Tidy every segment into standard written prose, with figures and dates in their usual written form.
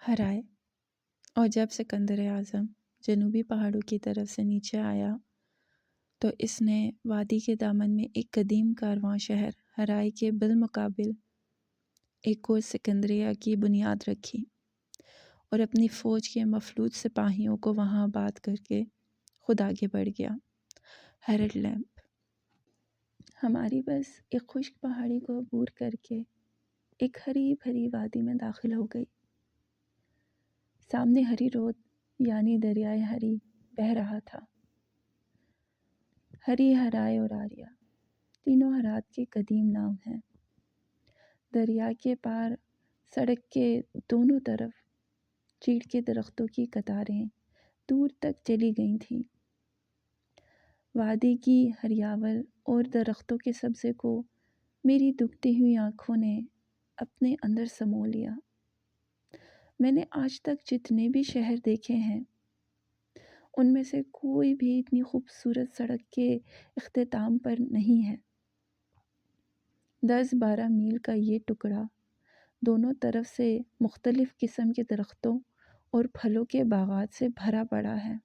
ہرائے۔ اور جب سکندر اعظم جنوبی پہاڑوں کی طرف سے نیچے آیا تو اس نے وادی کے دامن میں ایک قدیم کارواں شہر ہرائے کے بالمقابل ایک اور سکندریہ کی بنیاد رکھی اور اپنی فوج کے مفلوج سپاہیوں کو وہاں آباد کر کے خود آگے بڑھ گیا۔ ہیرلڈ لیمپ ہماری بس ایک خشک پہاڑی کو عبور کر کے ایک ہری بھری وادی میں داخل ہو گئی۔ سامنے ہری رود یعنی دریائے ہری بہہ رہا تھا۔ ہری، ہرائے اور آریہ تینوں ہرات کے قدیم نام ہیں۔ دریا کے پار سڑک کے دونوں طرف چیڑ کے درختوں کی قطاریں دور تک چلی گئی تھیں۔ وادی کی ہریاول اور درختوں کے سبزے کو میری دکھتی ہوئی آنکھوں نے اپنے اندر سمو لیا۔ میں نے آج تک جتنے بھی شہر دیکھے ہیں ان میں سے کوئی بھی اتنی خوبصورت سڑک کے اختتام پر نہیں ہے۔ 10-12 میل کا یہ ٹکڑا دونوں طرف سے مختلف قسم کے درختوں اور پھلوں کے باغات سے بھرا پڑا ہے۔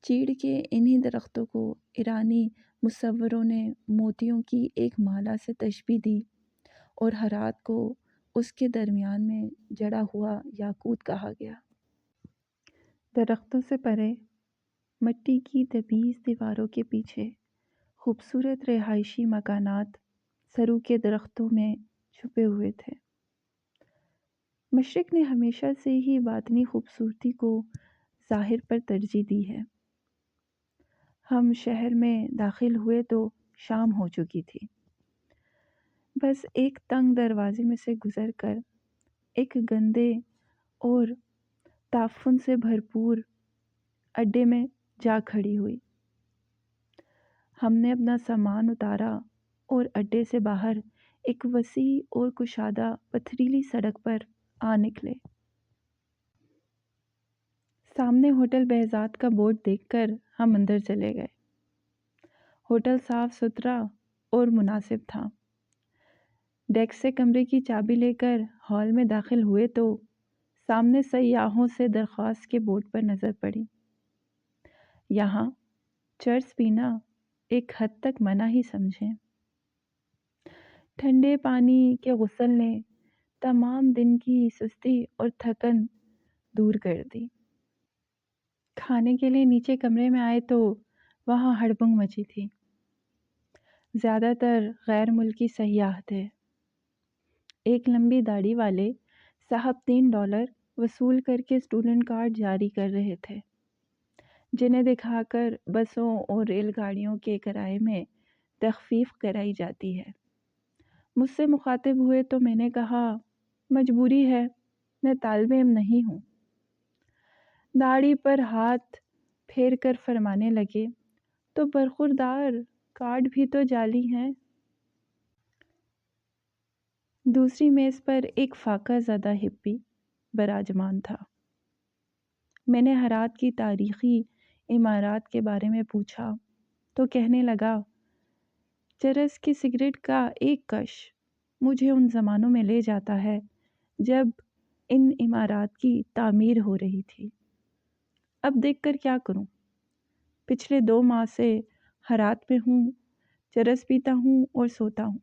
چیڑ کے انہی درختوں کو ایرانی مصوروں نے موتیوں کی ایک مالا سے تشبیہ دی اور ہرات کو اس کے درمیان میں جڑا ہوا یاقوت کہا گیا۔ درختوں سے پرے مٹی کی دبیز دیواروں کے پیچھے خوبصورت رہائشی مکانات سرو کے درختوں میں چھپے ہوئے تھے۔ مشرق نے ہمیشہ سے ہی باطنی خوبصورتی کو ظاہر پر ترجیح دی ہے۔ ہم شہر میں داخل ہوئے تو شام ہو چکی تھی۔ بس ایک تنگ دروازے میں سے گزر کر ایک گندے اور تعفن سے بھرپور اڈے میں جا کھڑی ہوئی۔ ہم نے اپنا سامان اتارا اور اڈے سے باہر ایک وسیع اور کشادہ پتھریلی سڑک پر آ نکلے۔ سامنے ہوٹل بہزاد کا بورڈ دیکھ کر ہم اندر چلے گئے۔ ہوٹل صاف ستھرا اور مناسب تھا۔ ڈیک سے کمرے کی چابی لے کر ہال میں داخل ہوئے تو سامنے سیاحوں سے درخواست کے بورڈ پر نظر پڑی۔ یہاں چرس پینا ایک حد تک منع ہی سمجھیں۔ ٹھنڈے پانی کے غسل نے تمام دن کی سستی اور تھکن دور کر دی۔ کھانے کے لیے نیچے کمرے میں آئے تو وہاں ہڑبنگ مچی تھی۔ زیادہ تر غیر ملکی سیاح تھے۔ ایک لمبی داڑھی والے صاحب $3 وصول کر کے اسٹوڈنٹ کارڈ جاری کر رہے تھے، جنہیں دکھا کر بسوں اور ریل گاڑیوں کے کرائے میں تخفیف کرائی جاتی ہے۔ مجھ سے مخاطب ہوئے تو میں نے کہا، مجبوری ہے، میں طالب علم نہیں ہوں۔ داڑھی پر ہاتھ پھیر کر فرمانے لگے، تو برخوردار کارڈ بھی تو جعلی ہیں۔ دوسری میز پر ایک فاقہ زدہ ہپی براجمان تھا۔ میں نے ہرات کی تاریخی عمارات کے بارے میں پوچھا تو کہنے لگا، چرس کی سگریٹ کا ایک کش مجھے ان زمانوں میں لے جاتا ہے جب ان عمارات کی تعمیر ہو رہی تھی۔ اب دیکھ کر کیا کروں؟ پچھلے 2 ماہ سے ہرات میں ہوں، چرس پیتا ہوں اور سوتا ہوں۔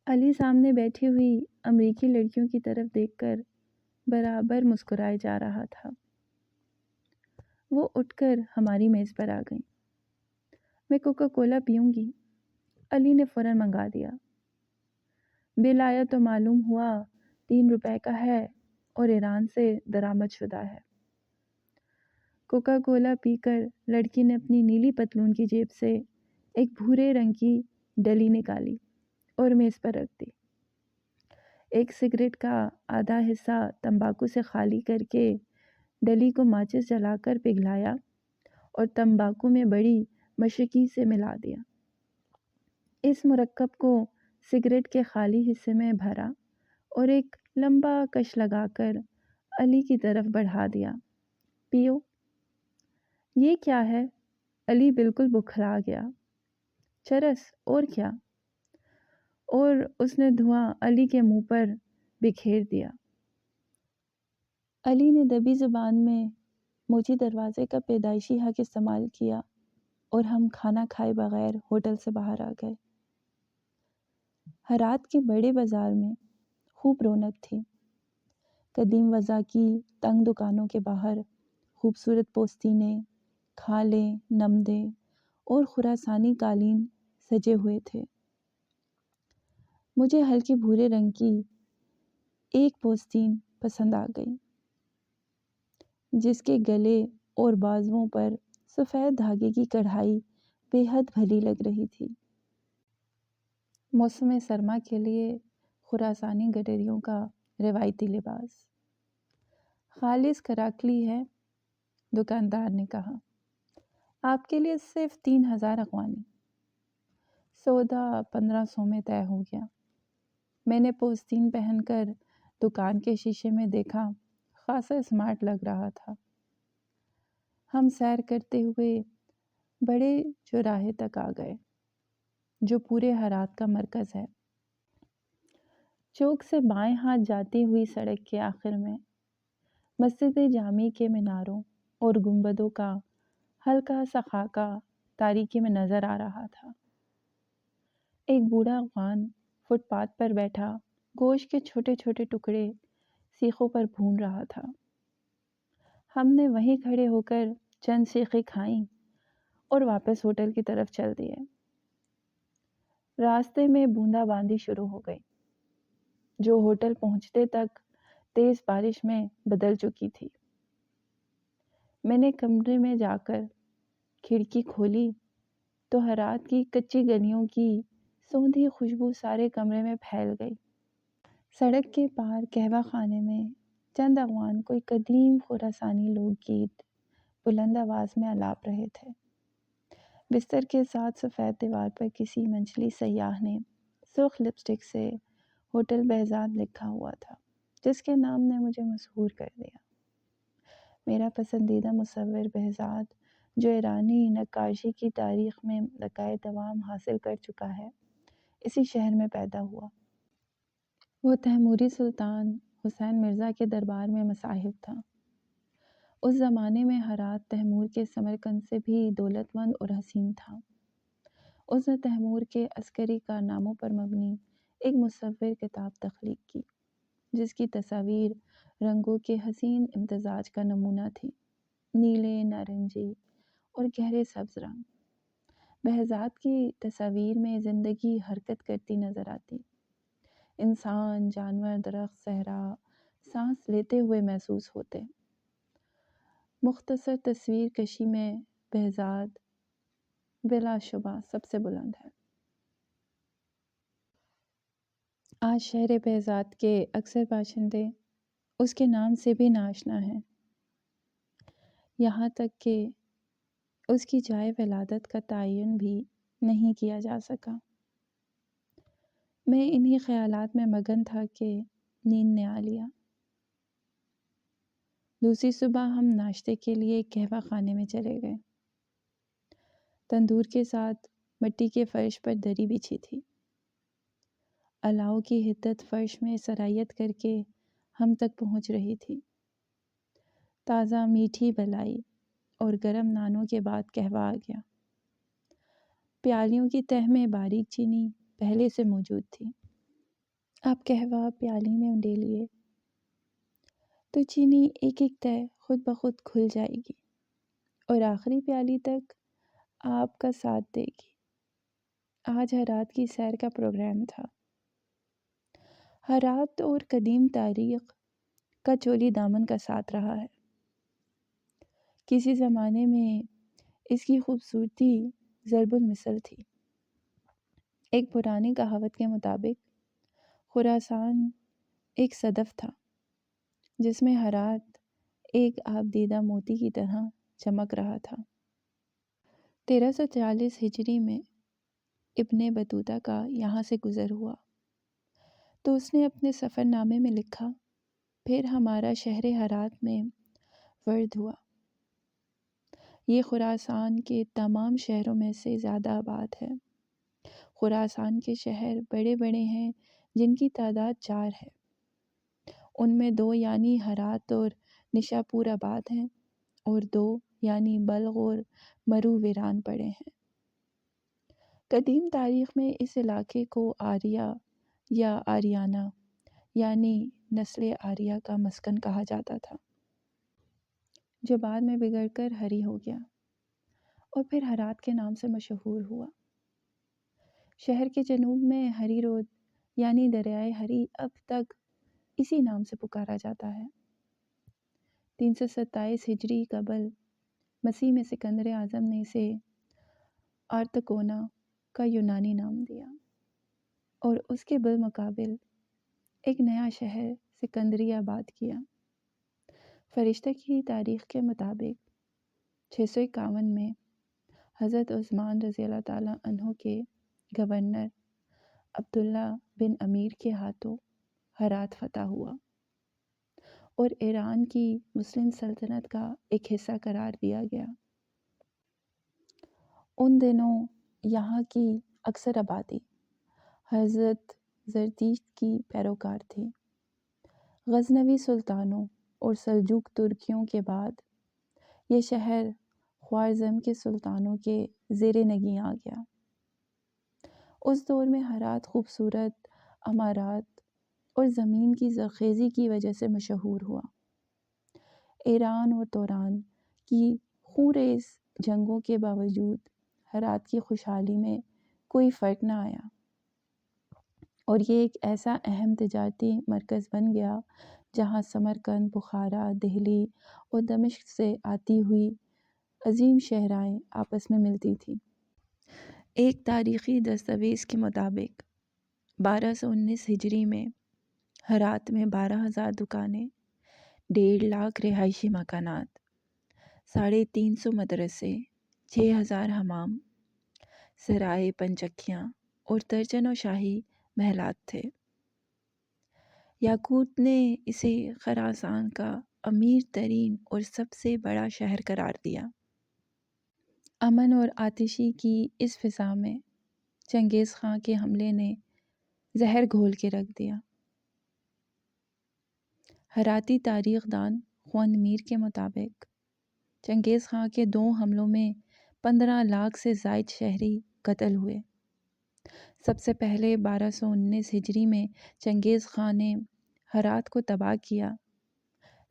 علی سامنے بیٹھی ہوئی امریکی لڑکیوں کی طرف دیکھ کر برابر مسکرائے جا رہا تھا۔ وہ اٹھ کر ہماری میز پر آ گئیں۔ میں کوکا کولا پیوں گی، علی نے فوراً منگا دیا۔ بل آیا تو معلوم ہوا $3 کا ہے اور ایران سے درآمد شدہ ہے۔ کوکا کولا پی کر لڑکی نے اپنی نیلی پتلون کی جیب سے ایک بھورے رنگ کی ڈلی نکالی اور میز پر رکھ دی۔ ایک سگریٹ کا آدھا حصہ تمباکو سے خالی کر کے ڈلی کو ماچس جلا کر پگھلایا اور تمباکو میں بڑی مشقی سے ملا دیا۔ اس مرکب کو سگریٹ کے خالی حصے میں بھرا اور ایک لمبا کش لگا کر علی کی طرف بڑھا دیا۔ پیو۔ یہ کیا ہے؟ علی بالکل بوکھلا گیا۔ چرس اور کیا؟ اور اس نے دھواں علی کے منہ پر بکھیر دیا۔ علی نے دبی زبان میں مجھے دروازے کا پیدائشی حق استعمال کیا اور ہم کھانا کھائے بغیر ہوٹل سے باہر آ گئے۔ ہرات کے بڑے بازار میں خوب رونق تھی۔ قدیم وضع کی تنگ دکانوں کے باہر خوبصورت پوستینیں، کھالیں، نمدیں اور خراسانی قالین سجے ہوئے تھے۔ مجھے ہلکے بھورے رنگ کی ایک پوستین پسند آ گئی، جس کے گلے اور بازوؤں پر سفید دھاگے کی کڑھائی بے حد بھلی لگ رہی تھی۔ موسم سرما کے لیے خراسانی گڈریوں کا روایتی لباس خالص کراکلی ہے، دکاندار نے کہا۔ آپ کے لیے صرف 3000 افغانی۔ سودا 1500 میں طے ہو گیا۔ میں نے پوستین پہن کر دکان کے شیشے میں دیکھا، خاصا اسمارٹ لگ رہا تھا۔ ہم سیر کرتے ہوئے بڑے چوراہے تک آ گئے، جو پورے ہرات کا مرکز ہے۔ چوک سے بائیں ہاتھ جاتی ہوئی سڑک کے آخر میں مسجد جامع کے میناروں اور گنبدوں کا ہلکا سا خاکہ تاریکی میں نظر آ رہا تھا۔ ایک بوڑھا افغان فٹ پاتھ پر بیٹھا گوشت کے چھوٹے چھوٹے ٹکڑے سیخوں پر بھون رہا تھا۔ ہم نے وہیں کھڑے ہو کر چند سیخیں کھائیں اور واپس ہوٹل کی طرف چل دیے۔ راستے میں بوندا باندی شروع ہو گئی، جو ہوٹل پہنچتے تک تیز بارش میں بدل چکی تھی۔ میں نے کمرے میں جا کر کھڑکی کھولی تو ہرات کی کچی گلیوں کی سوندھی خوشبو سارے کمرے میں پھیل گئی۔ سڑک کے پار قہوہ خانے میں چند افغان کوئی قدیم خراسانی لوک گیت بلند آواز میں آلاپ رہے تھے۔ بستر کے ساتھ سفید دیوار پر کسی منجلی سیاح نے سرخ لپسٹک سے ہوٹل بہزاد لکھا ہوا تھا، جس کے نام نے مجھے مسحور کر دیا۔ میرا پسندیدہ مصور بہزاد، جو ایرانی نقاشی کی تاریخ میں لقب دوام حاصل کر چکا ہے، اسی شہر میں پیدا ہوا۔ وہ تیموری سلطان حسین مرزا کے دربار میں مصاحب تھا۔ اس زمانے میں ہرات تیمور کے سمرقند سے بھی دولت مند اور حسین تھا۔ اس نے تیمور کے عسکری کارناموں پر مبنی ایک مصور کتاب تخلیق کی، جس کی تصاویر رنگوں کے حسین امتزاج کا نمونہ تھی، نیلے، نارنجی اور گہرے سبز رنگ۔ بہزاد کی تصاویر میں زندگی حرکت کرتی نظر آتی، انسان، جانور، درخت، صحرا سانس لیتے ہوئے محسوس ہوتے۔ مختصر تصویر کشی میں بہزاد بلا شبہ سب سے بلند ہے۔ آج شہر بہزاد کے اکثر باشندے اس کے نام سے بھی ناآشنا ہیں، یہاں تک کہ اس کی جائے ولادت کا تعین بھی نہیں کیا جا سکا۔ میں انہی خیالات میں مگن تھا کہ نیند نے آ لیا۔ دوسری صبح ہم ناشتے کے لیے قہوہ خانے میں چلے گئے۔ تندور کے ساتھ مٹی کے فرش پر دری بچھی تھی۔ الاؤ کی حدت فرش میں سرایت کر کے ہم تک پہنچ رہی تھی۔ تازہ میٹھی بلائی اور گرم نانوں کے بعد قہوہ آ گیا۔ پیالیوں کی تہہ میں باریک چینی پہلے سے موجود تھی۔ آپ قہوہ پیالی میں انڈیلیے تو چینی ایک ایک تہہ خود بخود کھل جائے گی اور آخری پیالی تک آپ کا ساتھ دے گی۔ آج ہرات کی سیر کا پروگرام تھا۔ ہرات اور قدیم تاریخ کا چولی دامن کا ساتھ رہا ہے۔ کسی زمانے میں اس کی خوبصورتی ضرب المثل تھی۔ ایک پرانی کہاوت کے مطابق خراسان ایک صدف تھا، جس میں ہرات ایک آپ دیدہ موتی کی طرح چمک رہا تھا۔ 1340 ہجری میں ابن بطوطہ کا یہاں سے گزر ہوا تو اس نے اپنے سفر نامے میں لکھا، پھر ہمارا شہر ہرات میں ورد ہوا۔ یہ خراسان کے تمام شہروں میں سے زیادہ آباد ہے۔ خراسان کے شہر بڑے بڑے ہیں جن کی تعداد 4 ہے۔ ان میں 2 یعنی ہرات اور نشاپور آباد ہیں اور 2 یعنی بلخ اور مرو ویران پڑے ہیں۔ قدیم تاریخ میں اس علاقے کو آریہ یا آریانہ یعنی نسل آریہ کا مسکن کہا جاتا تھا، جو بعد میں بگڑ کر ہری ہو گیا اور پھر ہرات کے نام سے مشہور ہوا۔ شہر کے جنوب میں ہری رود یعنی دریائے ہری اب تک اسی نام سے پکارا جاتا ہے۔ 327 ہجری قبل مسیح میں سکندر اعظم نے اسے آرتکونا کا یونانی نام دیا اور اس کے بالمقابل ایک نیا شہر سکندریہ آباد کیا۔ فرشتہ کی تاریخ کے مطابق 651 میں حضرت عثمان رضی اللہ تعالیٰ عنہ کے گورنر عبداللہ بن امیر کے ہاتھوں ہرات فتح ہوا اور ایران کی مسلم سلطنت کا ایک حصہ قرار دیا گیا۔ ان دنوں یہاں کی اکثر آبادی حضرت زرتشت کی پیروکار تھی۔ غزنوی سلطانوں اور سلجوق ترکیوں کے بعد یہ شہر خوارزم کے سلطانوں کے زیر نگین آ گیا۔ اس دور میں ہرات خوبصورت عمارات اور زمین کی زرخیزی کی وجہ سے مشہور ہوا۔ ایران اور توران کی خونریز جنگوں کے باوجود ہرات کی خوشحالی میں کوئی فرق نہ آیا اور یہ ایک ایسا اہم تجارتی مرکز بن گیا جہاں سمرقند، بخارا، دہلی اور دمشق سے آتی ہوئی عظیم شاہراہیں آپس میں ملتی تھیں۔ ایک تاریخی دستاویز کے مطابق 1219 ہجری میں ہرات میں 12,000 دکانیں، 1.5 لاکھ رہائشی مکانات، 350 مدرسے، 6,000 حمام، سرائے، پنچکیاں اور درجنوں شاہی محلات تھے۔ یاقوت نے اسے خراسان کا امیر ترین اور سب سے بڑا شہر قرار دیا۔ امن اور آتشی کی اس فضا میں چنگیز خان کے حملے نے زہر گھول کے رکھ دیا۔ ہراتی تاریخ دان خوند میر کے مطابق چنگیز خان کے 2 حملوں میں 15 لاکھ سے زائد شہری قتل ہوئے۔ سب سے پہلے 1219 ہجری میں چنگیز خان نے ہرات کو تباہ کیا،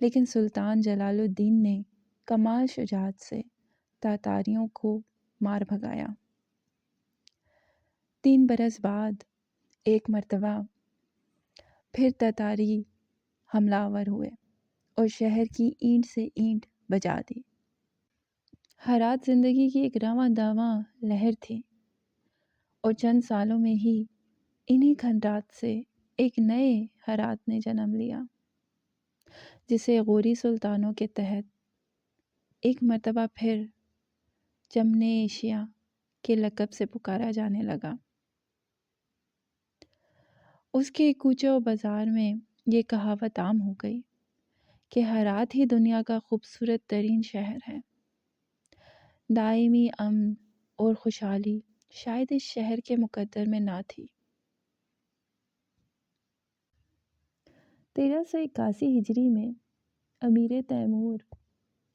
لیکن سلطان جلال الدین نے کمال شجاعت سے تاتاریوں کو مار بھگایا۔ 3 برس بعد ایک مرتبہ پھر تاتاری حملہ آور ہوئے اور شہر کی اینٹ سے اینٹ بجا دی۔ ہرات زندگی کی ایک رواں داواں لہر تھی اور چند سالوں میں ہی انہی کھنڈرات سے ایک نئے ہرات نے جنم لیا، جسے غوری سلطانوں کے تحت ایک مرتبہ پھر چمن ایشیا کے لقب سے پکارا جانے لگا۔ اس کے کوچہ و بازار میں یہ کہاوت عام ہو گئی کہ ہرات ہی دنیا کا خوبصورت ترین شہر ہے۔ دائمی امن اور خوشحالی شاید اس شہر کے مقدر میں نہ تھی۔ 1381 ہجری میں امیر تیمور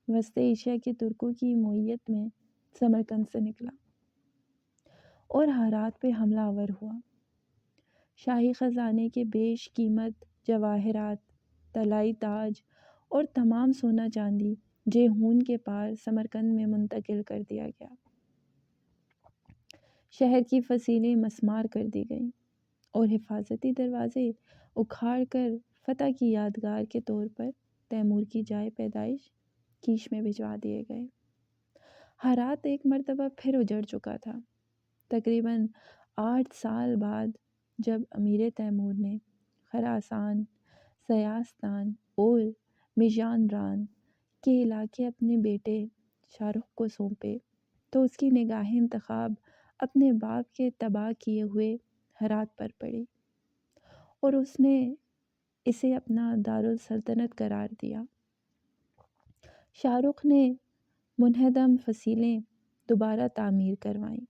وسط ایشیا کے ترکوں کی معیت میں سمرقند سے نکلا اور ہرات پہ حملہ آور ہوا۔ شاہی خزانے کے بیش قیمت جواہرات، طلائی تاج اور تمام سونا چاندی جیہون کے پار سمرقند میں منتقل کر دیا گیا۔ شہر کی فصیلیں مسمار کر دی گئیں اور حفاظتی دروازے اکھاڑ کر فتح کی یادگار کے طور پر تیمور کی جائے پیدائش کیش میں بھجوا دیے گئے۔ ہرات ایک مرتبہ پھر اجڑ چکا تھا۔ تقریباً 8 سال بعد جب امیر تیمور نے خراسان، سیستان اور مازندران کے علاقے اپنے بیٹے شاہ رخ کو سونپے تو اس کی نگاہ انتخاب اپنے باپ کے تباہ کیے ہوئے ہرات پر پڑی اور اس نے اسے اپنا دارالسلطنت قرار دیا۔ شاہ رخ نے منہدم فصیلیں دوبارہ تعمیر کروائیں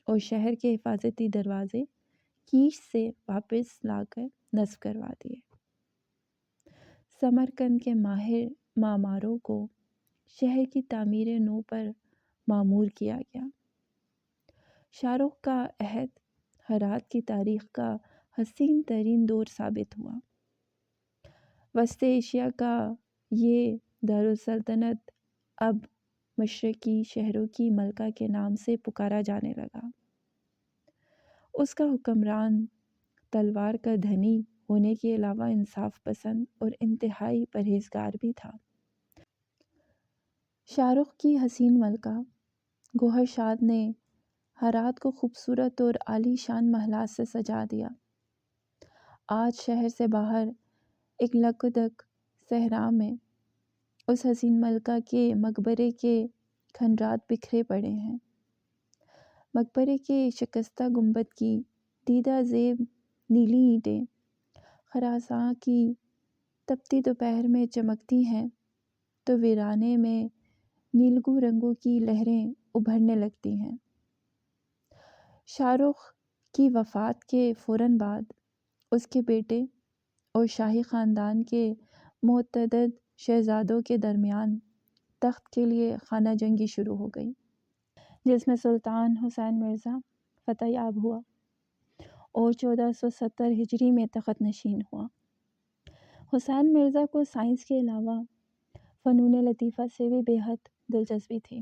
اور شہر کے حفاظتی دروازے کیش سے واپس لا کر نصب کروا دیے۔ سمرقند کے ماہر معماروں کو شہر کی تعمیر نو پر معمور کیا گیا۔ شاہ رخ کا عہد ہرات کی تاریخ کا حسین ترین دور ثابت ہوا۔ وسط ایشیا کا یہ دارالسلطنت اب مشرقی شہروں کی ملکہ کے نام سے پکارا جانے لگا۔ اس کا حکمران تلوار کا دھنی ہونے کے علاوہ انصاف پسند اور انتہائی پرہیزگار بھی تھا۔ شاہ رخ کی حسین ملکہ گوہر شاد نے ہرات کو خوبصورت اور عالی شان محلات سے سجا دیا۔ آج شہر سے باہر ایک لکدک صحرا میں اس حسین ملکہ کے مقبرے کے کھنڈرات بکھرے پڑے ہیں۔ مقبرے کے شکستہ گنبد کی دیدہ زیب نیلی اینٹیں خراساں کی تپتی دوپہر میں چمکتی ہیں تو ویرانے میں نیلگوں رنگوں کی لہریں ابھرنے لگتی ہیں۔ شاہ رخ کی وفات کے فوراً بعد اس کے بیٹے اور شاہی خاندان کے متعدد شہزادوں کے درمیان تخت کے لیے خانہ جنگی شروع ہو گئی، جس میں سلطان حسین مرزا فتح یاب ہوا اور 1470 ہجری میں تخت نشین ہوا۔ حسین مرزا کو سائنس کے علاوہ فنون لطیفہ سے بھی بے حد دلچسپی تھی۔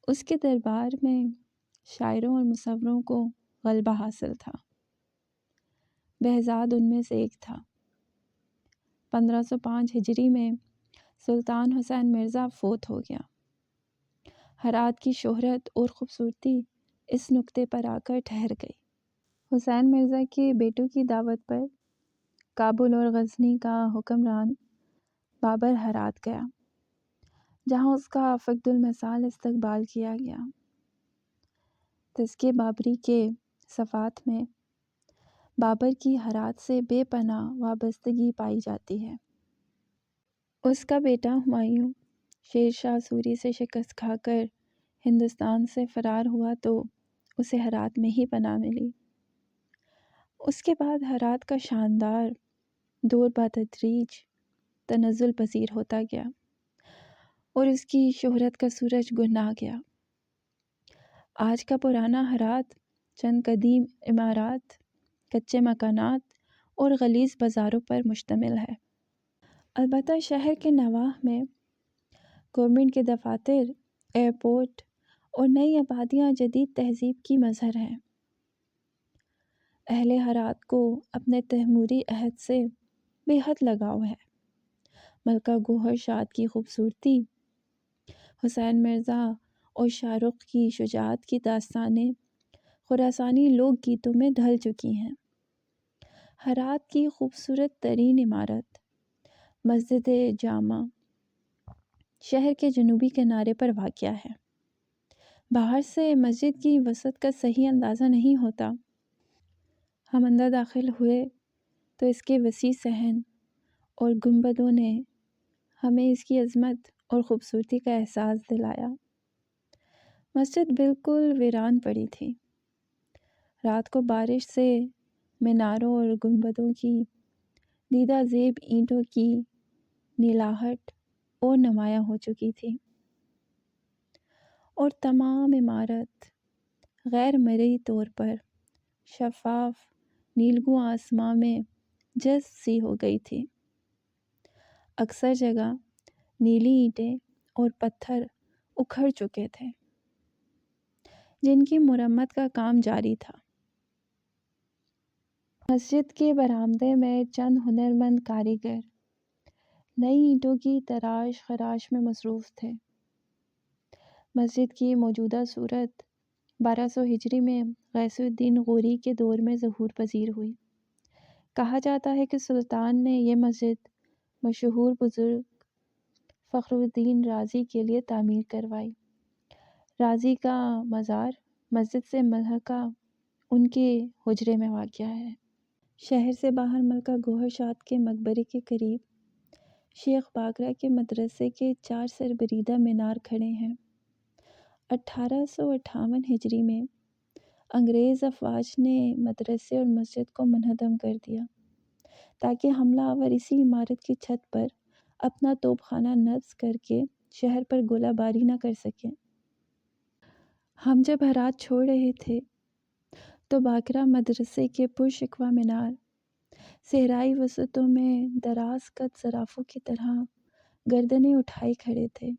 اس کے دربار میں شاعروں اور مصوروں کو غلبہ حاصل تھا۔ بہزاد ان میں سے ایک تھا۔ 1505 ہجری میں سلطان حسین مرزا فوت ہو گیا۔ ہرات کی شہرت اور خوبصورتی اس نقطے پر آ کر ٹھہر گئی۔ حسین مرزا کے بیٹوں کی دعوت پر کابل اور غزنی کا حکمران بابر ہرات گیا، جہاں اس کا فقد المثال استقبال کیا گیا۔ تذکرہ بابری کے صفحات میں بابر کی ہرات سے بے پناہ وابستگی پائی جاتی ہے۔ اس کا بیٹا ہمایوں شیر شاہ سوری سے شکست کھا کر ہندوستان سے فرار ہوا تو اسے ہرات میں ہی پناہ ملی۔ اس کے بعد ہرات کا شاندار دور بتدریج تنزل پذیر ہوتا گیا اور اس کی شہرت کا سورج گنہ گیا۔ آج کا پرانا ہرات چند قدیم عمارات، کچے مکانات اور غلیظ بازاروں پر مشتمل ہے۔ البتہ شہر کے نواح میں گورنمنٹ کے دفاتر، ایئرپورٹ اور نئی آبادیاں جدید تہذیب کی مظہر ہیں۔ اہل ہرات کو اپنے تیموری عہد سے بے حد لگاؤ ہے۔ ملکہ گوہر شاد کی خوبصورتی، حسین مرزا اور شاہ رخ کی شجاعت کی داستانیں خراسانی لوک گیتوں میں ڈھل چکی ہیں۔ ہرات کی خوبصورت ترین عمارت مسجد جامع شہر کے جنوبی کنارے پر واقع ہے۔ باہر سے مسجد کی وسعت کا صحیح اندازہ نہیں ہوتا۔ ہم اندر داخل ہوئے تو اس کے وسیع صحن اور گنبدوں نے ہمیں اس کی عظمت اور خوبصورتی کا احساس دلایا۔ مسجد بالکل ویران پڑی تھی۔ رات کو بارش سے میناروں اور گنبدوں کی دیدہ زیب اینٹوں کی نیلاہٹ اور نمایاں ہو چکی تھی، اور تمام عمارت غیر مرئی طور پر شفاف نیلگوں آسمان میں جذب سی ہو گئی تھی۔ اکثر جگہ نیلی اینٹیں اور پتھر اکھڑ چکے تھے، جن کی مرمت کا کام جاری تھا۔ مسجد کے برآمدے میں چند ہنرمند کاریگر نئی اینٹوں کی تراش خراش میں مصروف تھے۔ مسجد کی موجودہ صورت 1200 ہجری میں غیاث الدین غوری کے دور میں ظہور پذیر ہوئی۔ کہا جاتا ہے کہ سلطان نے یہ مسجد مشہور بزرگ فخر الدین رازی کے لیے تعمیر کروائی۔ رازی کا مزار مسجد سے ملحقہ ان کے حجرے میں واقع ہے۔ شہر سے باہر ملکہ گوہر شاد کے مقبرے کے قریب شیخ باگرہ کے مدرسے کے 4 سربریدہ مینار کھڑے ہیں۔ 1858 ہجری میں انگریز افواج نے مدرسے اور مسجد کو منہدم کر دیا تاکہ حملہ آور اسی عمارت کی چھت پر اپنا توپ خانہ نصب کر کے شہر پر گولہ باری نہ کر سکیں۔ ہم جب ہرات چھوڑ رہے تھے تو باکرا مدرسے کے پرشکوہ مینار صحرائی وسطوں میں دراز قد زرافوں کی طرح گردنیں اٹھائے کھڑے تھے۔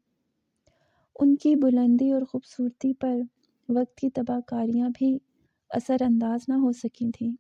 ان کی بلندی اور خوبصورتی پر وقت کی تباہ کاریاں بھی اثر انداز نہ ہو سکی تھیں۔